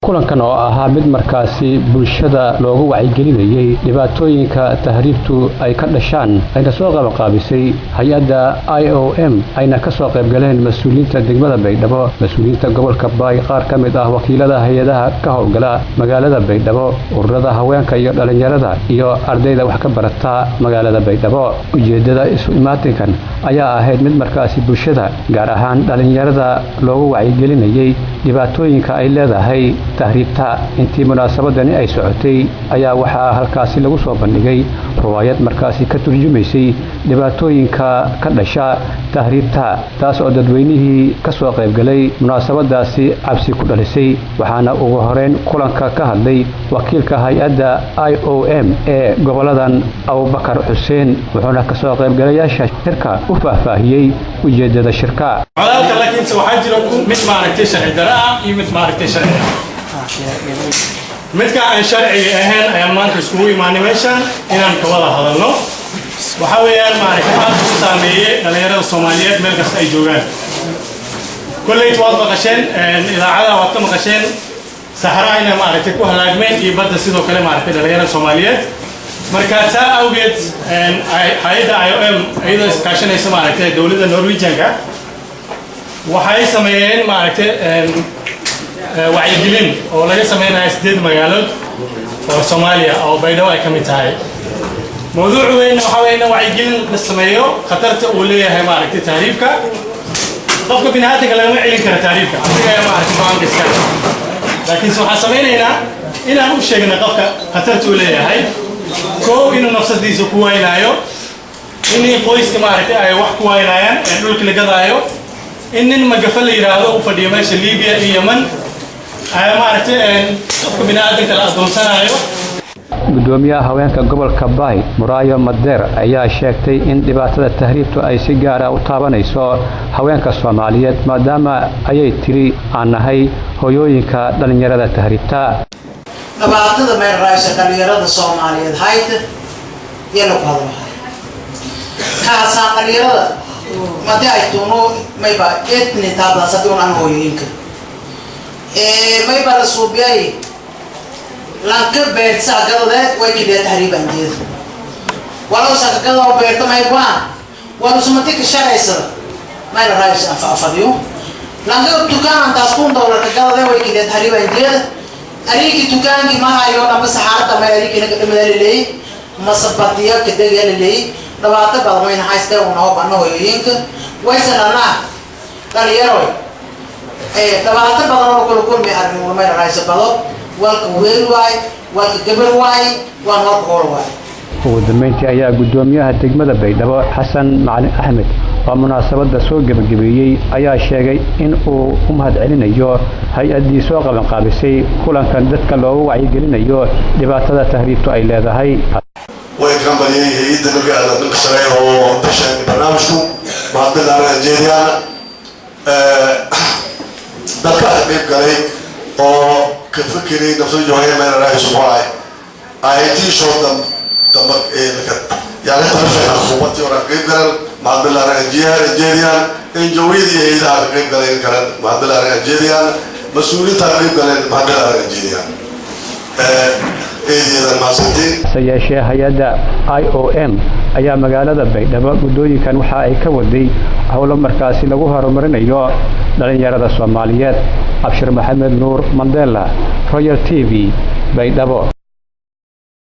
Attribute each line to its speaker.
Speaker 1: kulankan oo ahaa mid markaasi bulshada loogu wacyigelinayay dhibaatooyinka tahriibtu ay ka dhashaan ayna soo qabanqaabisay hay-adda IOM ayna ka soo qayb galeen mas'uuliyiinta degmada Baydhabo mas'uuliyiinta gobolka Baay qaar ka mid ah wakiilada hay-adaha ka howlgala magaalada Baydhabo ururada haweenka iyo dhalinyarada iyo ardayda wax ka barata magaalada Baydhabo ujeedada isu imaatinkan ayaa ahayd mid markaasi bulshada gaar ahaan dhalinyarada loogu wacyigelinayay dhibaatooyinka ay leedahay tahriibta intii munaasabadani ay socotay ayaa waxaa halkaasi lagu soo bandhigay riwaayad markaasi ka turjumaysay dhibaatooyinka ka dhasha tahriibta taas oo dadweynihii ka soo qayb galay munaasabadaasi cabsi ku dhalisay waxaana ugu horeyn kulanka ka hadlay wakiilka hay-adda IOM ee goboladan Abubakar Xuseen wuxuuna ka soo qayb galayaasha shirka u faahfaahiyay ujeedada shirka
Speaker 2: laakiin waxaa jira mid maaragtay sharci darro iyo mid maaragtay sharci midka aan sharci ahayn ayaan maanta iskugu imaanay meeshan inaan ka wada hadalno waxa weeyaan maaragtay aad u saameeyay dhalinyarada Soomaaliyeed meel kasta ay joogaan kullay waad maqasheen idaacada waad ka maqasheen saxaraayna maaragtay ku halaagmeen iyo badda sidoo kale maaragtay dhalinyarada Soomaaliyeed marka taa awgeed hay'adda IOM ayadoo iskaashanaysa maaragtay dawladda Norwegian-ka waxay sameeyeen maaragtay wacyigelin oo laga sameeyay 8 magaalood oo Soomaaliya oo Baydhabo ay ka mid tahay mawduuc weyn waxa weeyna wacyigelin la sameeyo khatarta uu leeyahay maaragtay tahriibka qofka bini'aadamka lagama celin karo tahriibka asiga maaragtay baan iska laakiin waxa sameeynayna inaan u sheegno qofka khatarta uu leeyahay koo inuu nafsadiisa ku waynaayo inay qoyska maaragtay ay wax ku waynayaan ee dhulka la gadaayo in magafa la yiraahdo u fadhiyo meesha Liibiya iyo Yemen ay maaragtay qofka bini'aadamka la adoonsanayo
Speaker 1: gudoomiyaha haweenka gobolka Baay Muraayo Madeer ayaa sheegtay in dhibaatada tahriibtu ay si gaar ah u taabanayso haweenka Soomaaliyeed maadaama ayay tiri aan nahay hooyooyinka dhalinyarada tahriibta
Speaker 3: dhibaatada meel raaysa dhalinyarada Soomaaliyeed hay'ad yelo qadwa kaasa dhalinyarada maday ay tuuno mayba etni taabla sadon aan hooyinka mayba la suubiyay lanka beed saagada way kidee tahriiban jeed walaw saagada oo beerta mayba walaw sumatik shaqaysa mayba raaysa afadiyo lanka dukaan taas $1 ka gada way kidee tahriiban jeed ariki dukaanki ma hayo dhamba saxaarada ma ariki naga dhamadalay masabatiya kadagaalay dhawaato badan haystay oo noo bano hooyinka way sanana dhalinyaro dhawaato badan oo kala kulmay arrin ma raaysa bado walka weel waay walka gabar waay waan hor qool waay
Speaker 1: ugu dambeyntii ayaa gudoomiyaha degmada Baydhabo Xasan Macalin Axmed oo munaasabada soo gabagabeeyay ayaa sheegay in uu u mahadcelinayo hay-addii soo qabanqaabisay kulankan dadka loogu wacyigelinayo dhibaatada tahriibtu ay leedahay
Speaker 4: وكان بني هيدا نرجع للقصرين وبشان برنامجكم بعد الأرجينيان دكتور حبيب قالي أو كفكري نفسه جوهي من الرئيس وعي أيتي شو دم إيه لكت يعني ترشح الخواتي ورقيب قال بعد الأرجينيان إن جويدي هيدا رقيب قالي كان بعد الأرجينيان مسؤولي ترقيب قالي بعد الأرجينيان
Speaker 1: sayeeshee hay-adda IOM ayaa magaalada Baydhabo gudooyinkan waxa ay ka waday howlo markaasi lagu horumarinayo dhalinyarada Soomaaliyeed Abshir Maxamed Nuur Mandela Royal TV Baydhabo